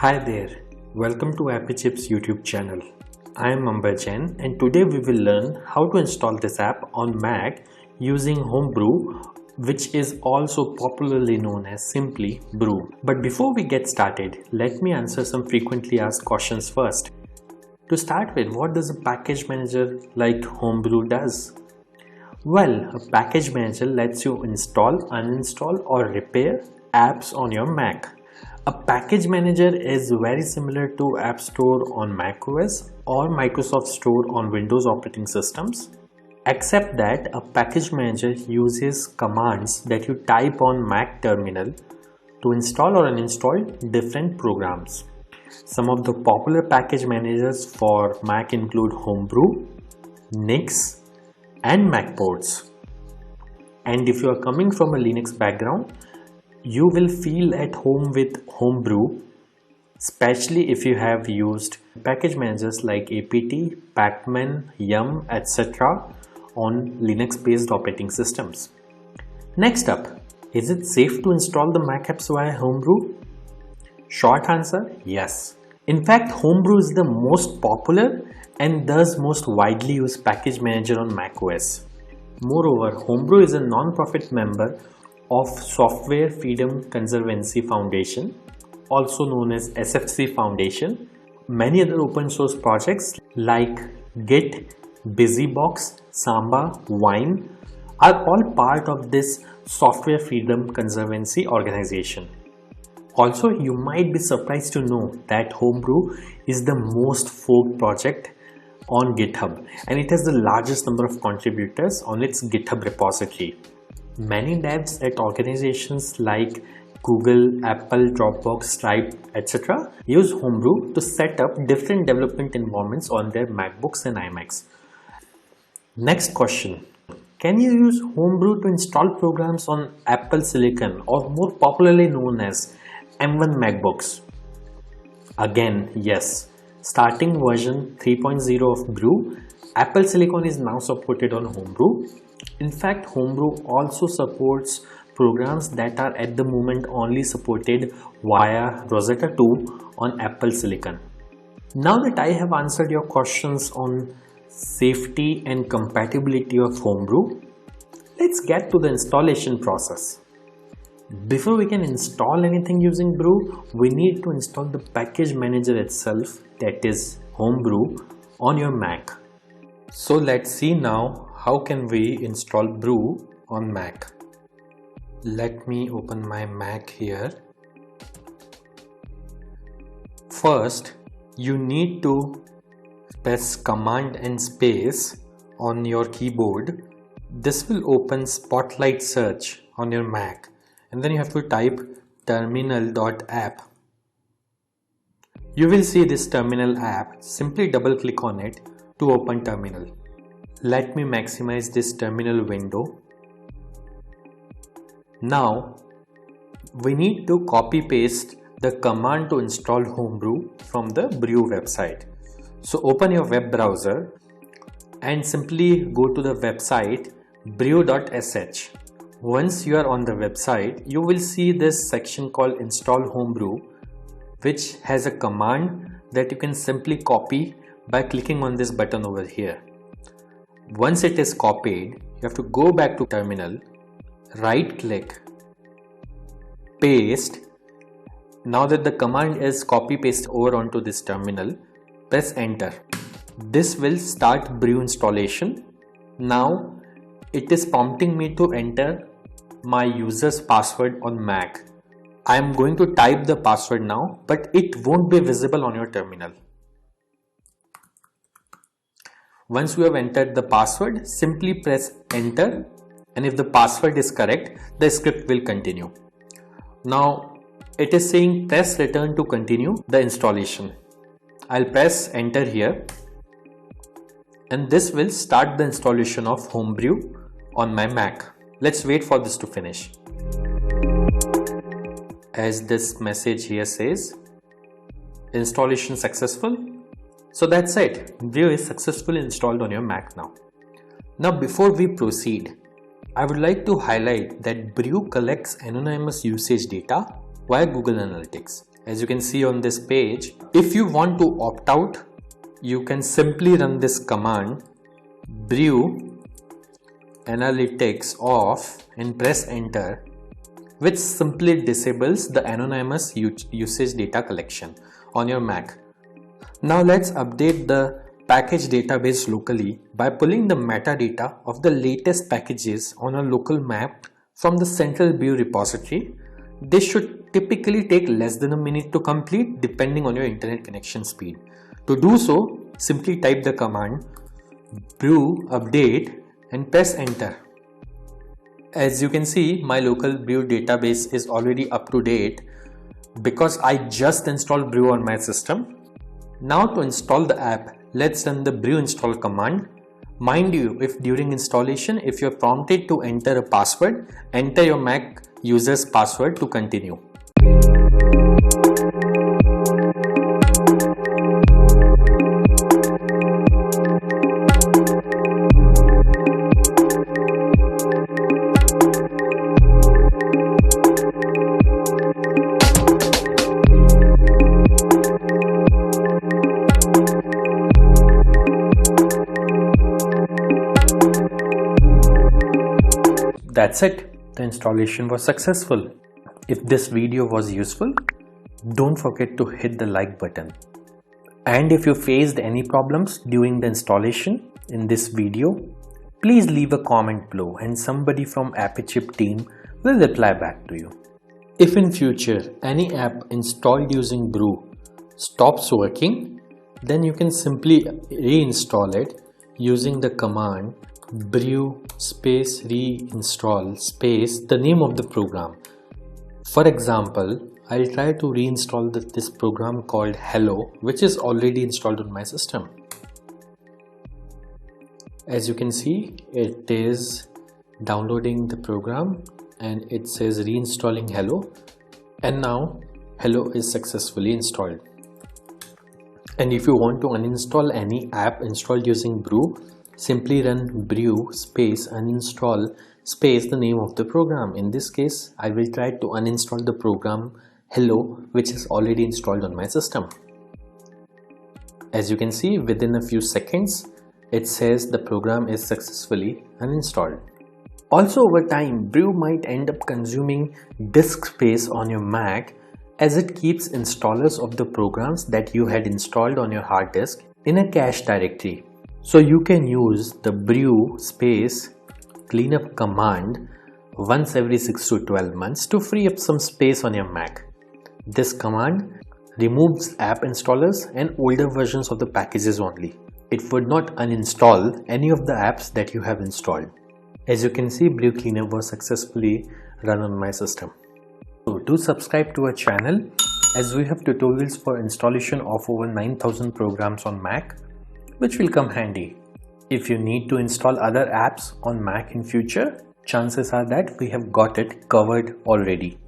Hi there, welcome to Appy Chips YouTube channel. I am Amberjan and today we will learn how to install this app on Mac using Homebrew, which is also popularly known as simply Brew. But before we get started, let me answer some frequently asked questions first. To start with, what does a package manager like Homebrew does? Well, a package manager lets you install, uninstall or repair apps on your Mac. A package manager is very similar to App Store on macOS or Microsoft Store on Windows operating systems, except that a package manager uses commands that you type on Mac terminal to install or uninstall different programs. Some of the popular package managers for Mac include Homebrew, Nix, and Macports. And if you are coming from a Linux background, you will feel at home with Homebrew, especially if you have used package managers like apt, pacman, yum, etc. on Linux based operating systems. Next up, is it safe to install the Mac apps via Homebrew? Short answer, yes. In fact, Homebrew is the most popular and thus most widely used package manager on macOS. Moreover, Homebrew is a non-profit member of Software Freedom Conservancy Foundation, also known as SFC Foundation. Many other open source projects like Git, BusyBox, Samba, Wine are all part of this Software Freedom Conservancy organization. Also, you might be surprised to know that Homebrew is the most forked project on GitHub and it has the largest number of contributors on its GitHub repository. Many devs at organizations like Google, Apple, Dropbox, Stripe, etc. use Homebrew to set up different development environments on their MacBooks and iMacs. Next question. Can you use Homebrew to install programs on Apple Silicon or more popularly known as M1 MacBooks? Again, yes. Starting version 3.0 of Brew, Apple Silicon is now supported on Homebrew. In fact, Homebrew also supports programs that are at the moment only supported via Rosetta 2 on Apple Silicon. Now that I have answered your questions on safety and compatibility of Homebrew, let's get to the installation process. Before we can install anything using Brew, we need to install the package manager itself, that is Homebrew, on your Mac. So let's see now how can we install Brew on Mac. Let me open my Mac here. First, you need to press Command and space on your keyboard. This will open Spotlight Search on your Mac, and then you have to type terminal.app. You will see this terminal app. Simply double click on it to open terminal. Let me maximize this terminal window. Now we need to copy paste the command to install Homebrew from the Brew website. So open your web browser and simply go to the website brew.sh. Once you are on the website, you will see this section called Install Homebrew, which has a command that you can simply copy by clicking on this button over here. Once it is copied, you have to go back to terminal, right click, paste. Now that the command is copy paste over onto this terminal, press enter. This will start Brew installation. Now it is prompting me to enter my user's password on Mac. I am going to type the password now, but it won't be visible on your terminal. Once you have entered the password, simply press enter, and if the password is correct, the script will continue. Now it is saying press return to continue the installation. I'll press enter here, and this will start the installation of Homebrew on my Mac. Let's wait for this to finish. As this message here says, installation successful. So that's it. Brew is successfully installed on your Mac now. Now before we proceed, I would like to highlight that Brew collects anonymous usage data via Google Analytics. As you can see on this page, if you want to opt out, you can simply run this command brew analytics off and press enter, which simply disables the anonymous usage data collection on your Mac. Now let's update the package database locally by pulling the metadata of the latest packages on a local map from the central brew repository. This should typically take less than a minute to complete depending on your internet connection speed. To do so, simply type the command brew update and press enter. As you can see, my local brew database is already up to date because I just installed brew on my system. Now to install the app, let's run the brew install command. Mind you, if during installation, if you're prompted to enter a password, enter your Mac user's password to continue. That's it. The installation was successful. If this video was useful, don't forget to hit the like button. And if you faced any problems during the installation in this video, please leave a comment below and somebody from AppyChip team will reply back to you. If in future any app installed using brew stops working, then you can simply reinstall it using the command brew space reinstall space the name of the program. For example, I'll try to reinstall this program called Hello, which is already installed on my system. As you can see, it is downloading the program and it says reinstalling Hello, and now Hello is successfully installed. And if you want to uninstall any app installed using brew, simply run brew space uninstall space the name of the program. In this case, I will try to uninstall the program Hello, which is already installed on my system. As you can see, within a few seconds, it says the program is successfully uninstalled. Also, over time, brew might end up consuming disk space on your Mac as it keeps installers of the programs that you had installed on your hard disk in a cache directory. So you can use the brew space cleanup command once every 6 to 12 months to free up some space on your Mac. This command removes app installers and older versions of the packages only. It would not uninstall any of the apps that you have installed. As you can see, brew cleanup was successfully run on my system. So do subscribe to our channel as we have tutorials for installation of over 9,000 programs on Mac, which will come handy. If you need to install other apps on Mac in future, chances are that we have got it covered already.